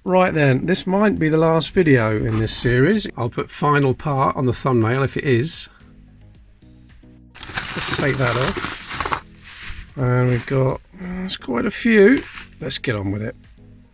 Right then, this might be the last video in this series. I'll put final part on the thumbnail if it is. Let's take that off. And we've got, there's quite a few. Let's get on with it.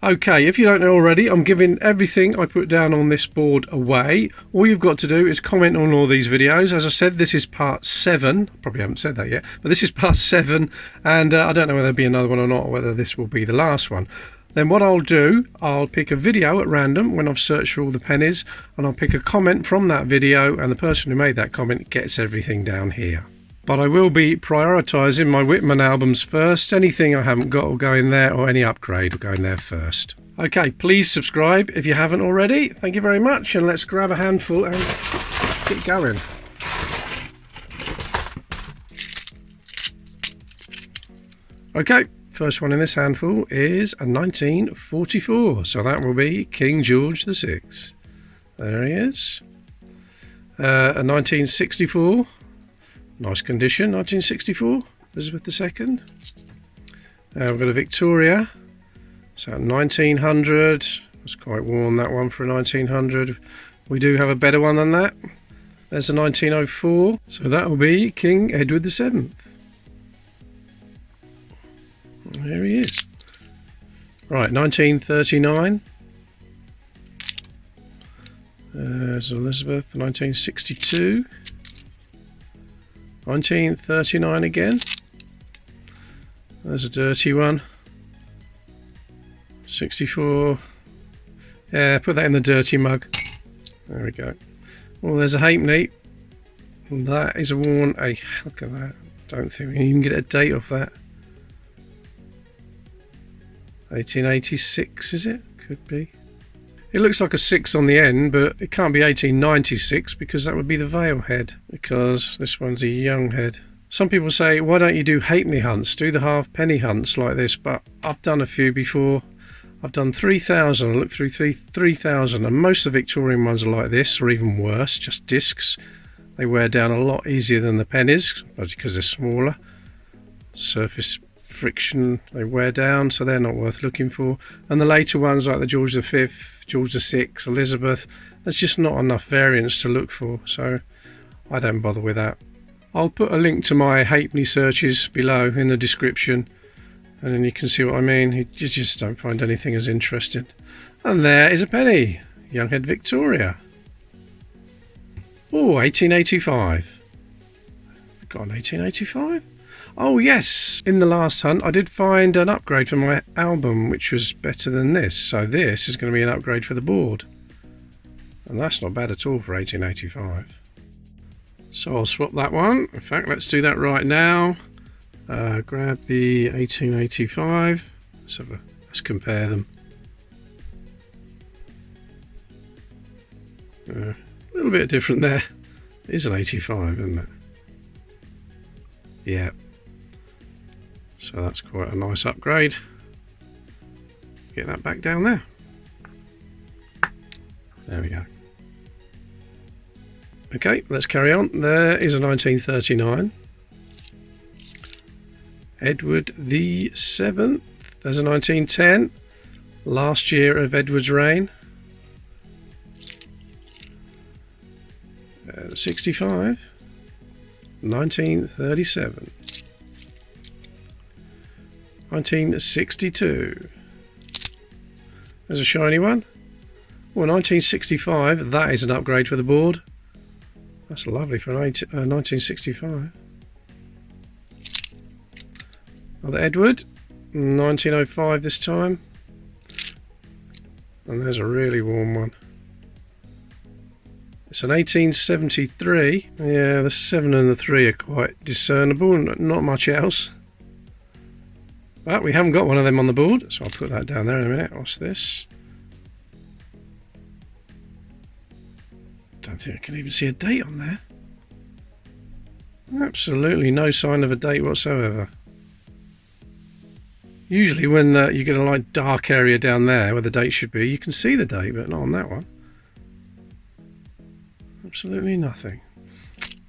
Okay, if you don't know already, I'm giving everything I put down on this board away. All you've got to do is comment on all these videos. As I said, this is part 7. Probably haven't said that yet, but this is part 7, and I don't know whether there'll be another one or not, or whether this will be the last one. Then what I'll do, I'll pick a video at random when I've searched for all the pennies, and I'll pick a comment from that video, and the person who made that comment gets everything down here. But I will be prioritising my Whitman albums first. Anything I haven't got will go in there, or any upgrade will go in there first. Okay, please subscribe if you haven't already. Thank you very much, and let's grab a handful and get going. Okay, first one in this handful is a 1944, so that will be King George VI. There he is. A 1964. Nice condition, 1964, Elizabeth II. We've got a Victoria, so 1900. It's quite worn, that one, for a 1900. We do have a better one than that. There's a 1904, so that will be King Edward VII. There he is. Right, 1939. There's Elizabeth, 1962. 1939 again. There's a dirty one. 64. Yeah, put that in the dirty mug. There we go. Well, there's a halfpenny. That is a worn. Look at that. Don't think we can even get a date off that. 1886, is it? Could be. It looks like a 6 on the end, but it can't be 1896 because that would be the Vale head, because this one's a young head. Some people say, why don't you do halfpenny hunts? Do the halfpenny hunts like this, but I've done a few before. I've done 3,000. I looked through 3,000, and most of the Victorian ones are like this, or even worse, just discs. They wear down a lot easier than the pennies, because they're smaller. Surface friction, they wear down, so they're not worth looking for. And the later ones, like the George V, George VI, Elizabeth, there's just not enough variance to look for, so I don't bother with that. I'll put a link to my halfpenny searches below in the description, and then you can see what I mean. You just don't find anything as interesting. And there is a penny, Younghead Victoria. Oh, 1885. We've got an 1885. Oh yes, in the last hunt I did find an upgrade for my album which was better than this, so this is going to be an upgrade for the board, and that's not bad at all for 1885. So I'll swap that one. In fact, let's do that right now. Grab the 1885. Let's compare them. A little bit different there. It is an 85, isn't it? Yeah. So that's quite a nice upgrade. Get that back down there. There we go. Okay, let's carry on. There is a 1939. Edward the 7th. There's a 1910. Last year of Edward's reign. 65. 1937. 1962. There's a shiny one. Well, 1965. That is an upgrade for the board. That's lovely for 1965. Another Edward. 1905 this time. And there's a really warm one. It's an 1873. Yeah, the 7 and the 3 are quite discernible, and not much else. But we haven't got one of them on the board, so I'll put that down there in a minute. What's this? Don't think I can even see a date on there. Absolutely no sign of a date whatsoever. Usually when you get a light dark area down there where the date should be, you can see the date, but not on that one. Absolutely nothing.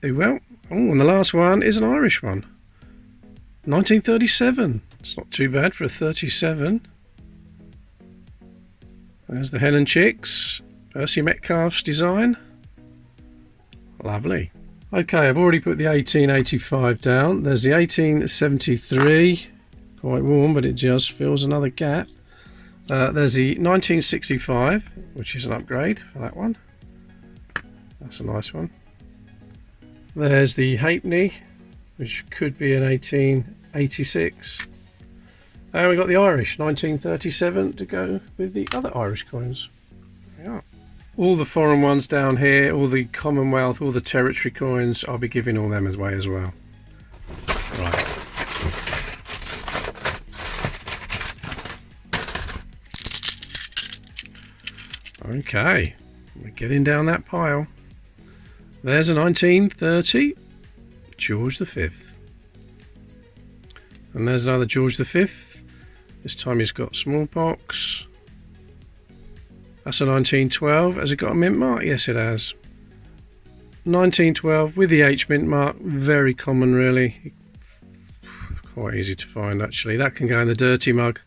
Oh well. Oh, and the last one is an Irish one. 1937. It's not too bad for a 37. There's the hen and chicks. Percy Metcalfe's design. Lovely. Okay, I've already put the 1885 down. There's the 1873. Quite warm, but it just fills another gap. There's the 1965, which is an upgrade for that one. That's a nice one. There's the halfpenny, which could be an 1886. And we got the Irish, 1937, to go with the other Irish coins. There we are. All the foreign ones down here, all the Commonwealth, all the territory coins, I'll be giving all them away as well. Right. Okay, we're getting down that pile. There's a 1930 George V. And there's another George V. This time he's got smallpox. That's a 1912. Has it got a mint mark? Yes, it has. 1912 with the H mint mark. Very common, really. Quite easy to find, actually. That can go in the dirty mug.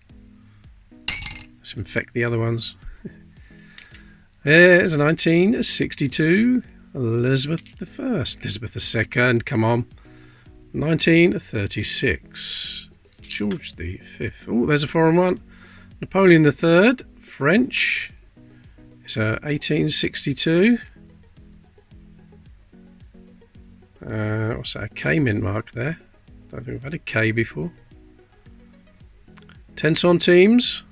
Let's infect the other ones. There's a 1962 Elizabeth I. Elizabeth II, come on. 1936 George V. Oh, there's a foreign one. Napoleon III, French. It's a 1862. What's that? A K mint mark there. Don't think we've had a K before. 10 centimes.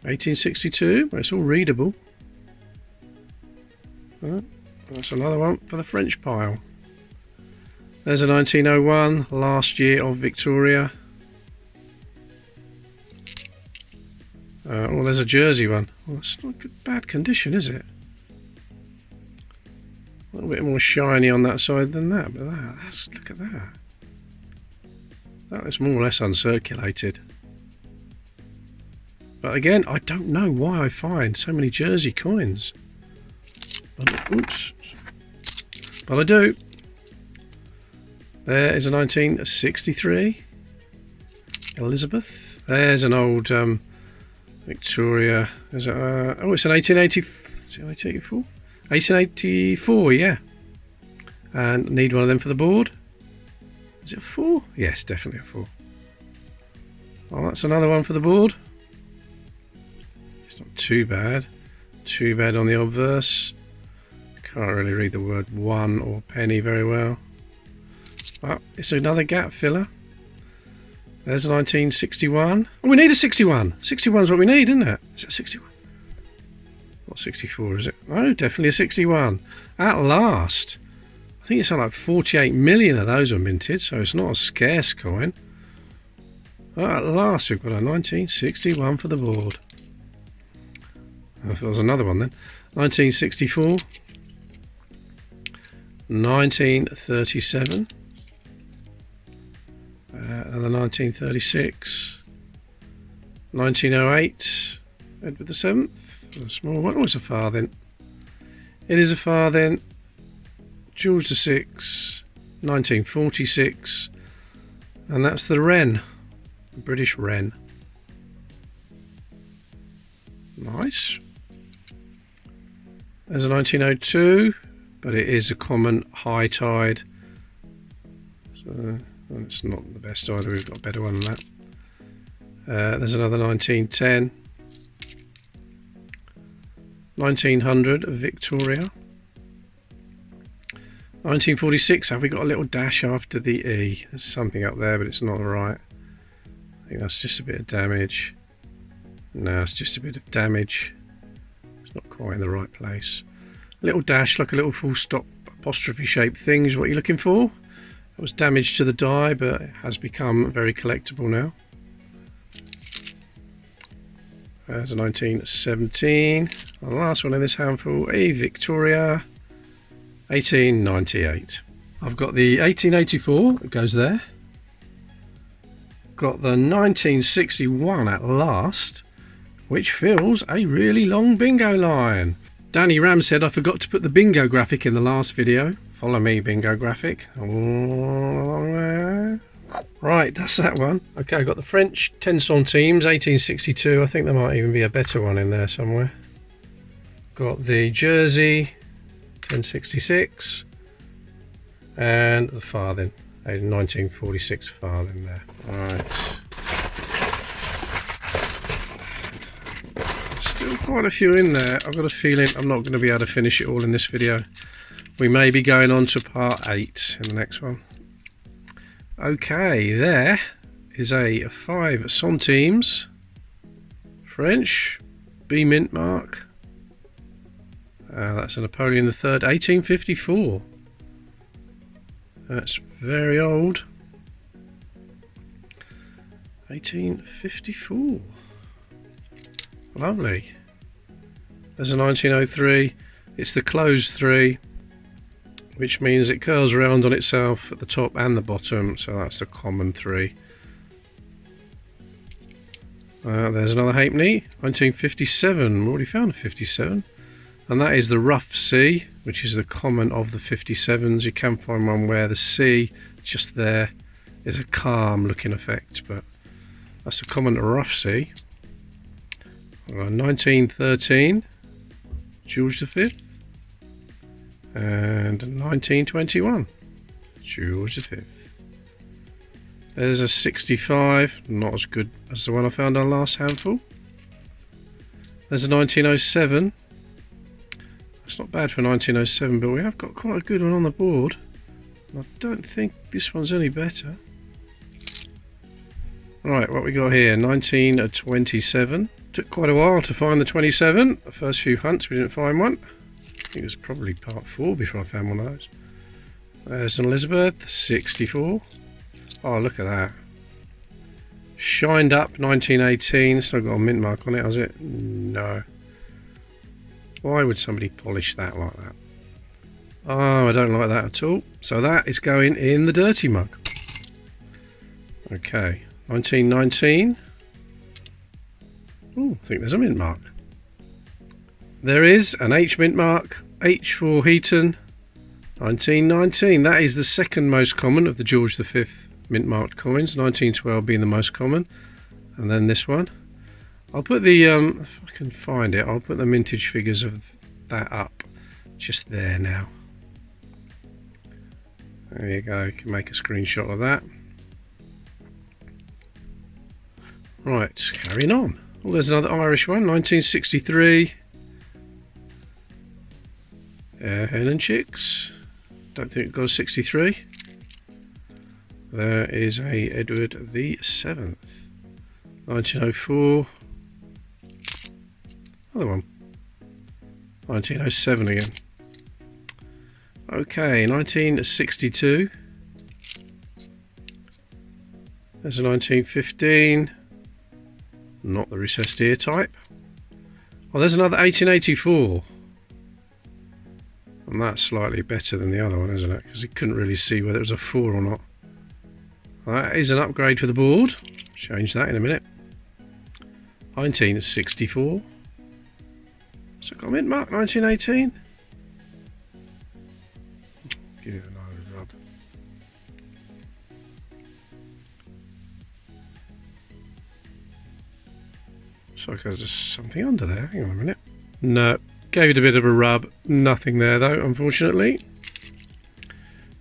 1862. Well, it's all readable. That's another one for the French pile. There's a 1901, last year of Victoria. Oh, there's a Jersey one. Well, it's not good, bad condition, is it? A little bit more shiny on that side than that, but look at that. That is more or less uncirculated. But again, I don't know why I find so many Jersey coins. But, oops. But I do. There is a 1963 Elizabeth. There's an old Victoria. Is it, oh, it's an 1884. 1884, yeah. And need one of them for the board. Is it a 4? Yes, definitely a 4. Oh, that's another one for the board. It's not too bad. Too bad on the obverse. Can't really read the word one or penny very well. Oh, it's another gap filler. There's a 1961. Oh, we need a 61. 61 is what we need, isn't it? Is it 61? Not 64, is it? Oh, definitely a 61. At last. I think it's like 48 million of those are minted, so it's not a scarce coin. Oh, at last we've got a 1961 for the board. I thought there was another one then. 1964. 1937. Another 1936. 1908. Edward VII. A small one. Oh, it's a farthing. It is a farthing. George VI. 1946. And that's the Wren. The British Wren. Nice. There's a 1902. But it is a common high tide. So it's not the best either. We've got a better one than that. There's another 1910. 1900 Victoria. 1946. Have we got a little dash after the E? There's something up there, but it's not right. I think that's just a bit of damage. No, it's just a bit of damage. It's not quite in the right place. Little dash, like a little full stop apostrophe shaped thing is what you're looking for. It was damage to the die, but it has become very collectible now. There's a 1917. And the last one in this handful, a Victoria 1898. I've got the 1884, it goes there. Got the 1961 at last, which fills a really long bingo line. Danny Ram said I forgot to put the bingo graphic in the last video. Follow me, bingo graphic. All along there. Right, that's that one. Okay, I've got the French 10 centimes, 1862. I think there might even be a better one in there somewhere. Got the Jersey, 1066. And the farthing, a 1946 farthing there. Alright. Still quite a few in there. I've got a feeling I'm not going to be able to finish it all in this video. We may be going on to part 8 in the next one. Okay, there is a 5 centimes French B mint mark. That's a Napoleon III, 1854. That's very old. 1854. Lovely. There's a 1903. It's the closed 3, which means it curls around on itself at the top and the bottom, so that's the common 3. There's another halfpenny, 1957. We already found a 57. And that is the rough C, which is the common of the 57s. You can find one where the C just there is a calm looking effect, but that's the common rough C. 1913, George V. And 1921, George V. There's a 65, not as good as the one I found on last handful. There's a 1907. It's not bad for 1907, but we have got quite a good one on the board. I don't think this one's any better. Right, what we got here, 1927. Took quite a while to find the 27. The first few hunts we didn't find one. I think it was probably part 4 before I found one of those. There's an Elizabeth, 64. Oh, look at that. Shined up, 1918. It's not got a mint mark on it, has it? No. Why would somebody polish that like that? Oh, I don't like that at all. So that is going in the dirty mug. Okay, 1919. Oh, I think there's a mint mark. There is an H mint mark, H for Heaton, 1919. That is the second most common of the George V mint marked coins, 1912 being the most common. And then this one. I'll put the, if I can find it, I'll put the mintage figures of that up just there now. There you go, you can make a screenshot of that. Right, carrying on. Oh, there's another Irish one, 1963. Hen and Chicks. Don't think it got a 63. There is a Edward the 7th. 1904. Another one. 1907 again. Okay, 1962. There's a 1915. Not the recessed ear type. Oh, there's another 1884. And that's slightly better than the other one, isn't it? Because you couldn't really see whether it was a 4 or not. That is an upgrade for the board. Change that in a minute. 1964. So got a mint mark, 1918. Give it another rub. So there's just something under there. Hang on a minute. No, gave it a bit of a rub. Nothing there though, unfortunately.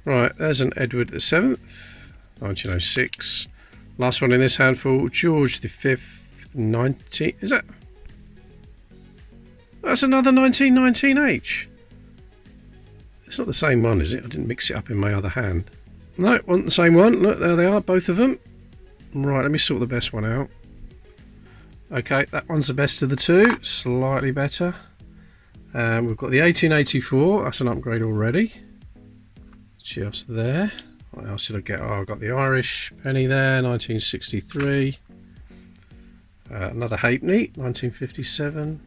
Right, there's an Edward the 7th, 1906. Last one in this handful, George V, 19. Is that? That's another 1919H. It's not the same one, is it? I didn't mix it up in my other hand. No, it wasn't the same one. Look, there they are, both of them. Right, let me sort the best one out. Okay, that one's the best of the two. Slightly better. We've got the 1884. That's an upgrade already. Just there. What else did I get? Oh, I got the Irish penny there, 1963. Another halfpenny, 1957.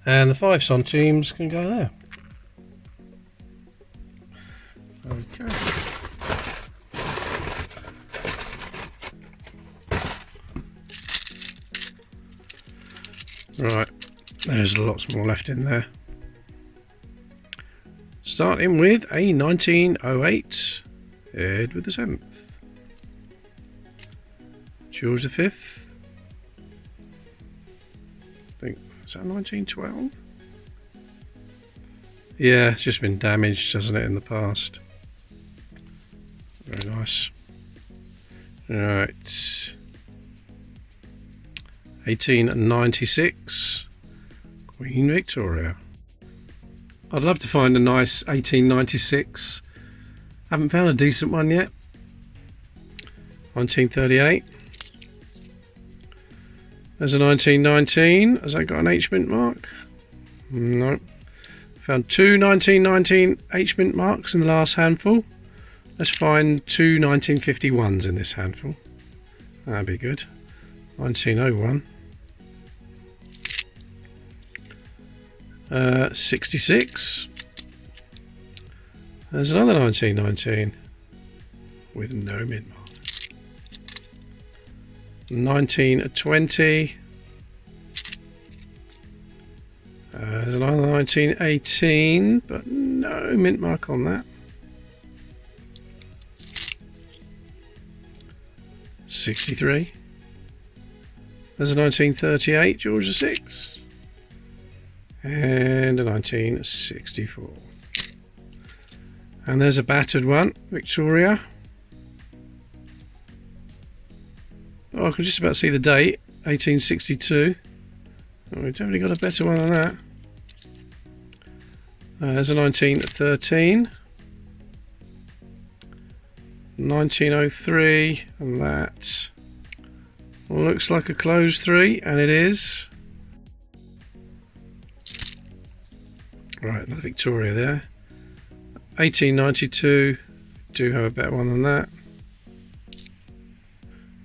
And the 5 centimes can go there. Okay. Right, there's lots more left in there. Starting with a 1908 Edward the 7th. George the 5th. I think, is that 1912? Yeah, it's just been damaged, hasn't it, in the past. Very nice. Alright. 1896. Queen Victoria. I'd love to find a nice 1896. Haven't found a decent one yet. 1938. There's a 1919. Has that got an H mint mark? No. Found two 1919 H mint marks in the last handful. Let's find two 1951s in this handful. That'd be good. 1901. 66. There's another 1919 with no mint mark. 1920. There's another 1918, but no mint mark on that. 63. There's a 1938 George VI. And a 1964. And there's a battered one, Victoria. Oh, I can just about see the date, 1862. Oh, we've definitely got a better one than that. There's a 1913. 1903, and that looks like a closed 3, and it is. Right, another Victoria there. 1892, do have a better one than that.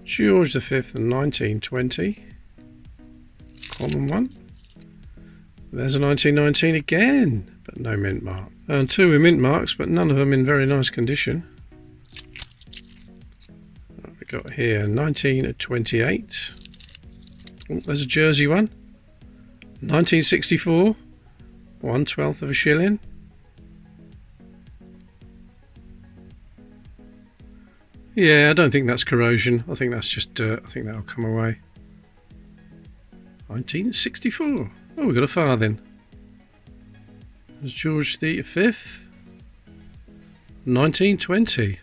George V and 1920, common one. There's a 1919 again, but no mint mark. And two with mint marks, but none of them in very nice condition. What have we got here? 1928. Oh, there's a Jersey one. 1964. 1/12 of a shilling. Yeah, I don't think that's corrosion. I think that's just dirt. I think that'll come away. 1964. Oh, we've got a farthing. There's George V. 1920.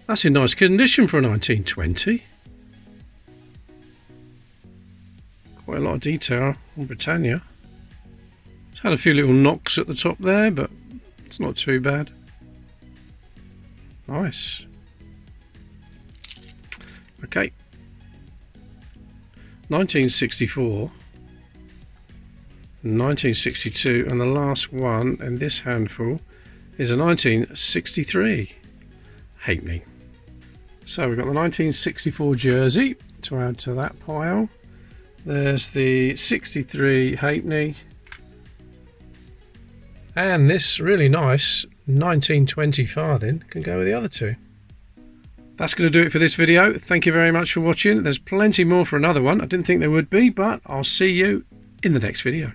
That's in nice condition for a 1920. Quite a lot of detail on Britannia. It's had a few little knocks at the top there, but it's not too bad. Nice. Okay. 1964. 1962, and the last one in this handful is a 1963 halfpenny. So we've got the 1964 jersey to add to that pile. There's the 63 halfpenny, and this really nice 1920 farthing can go with the other two. That's going to do it for this video. Thank you very much for watching. There's plenty more for another one. I didn't think there would be, but I'll see you in the next video.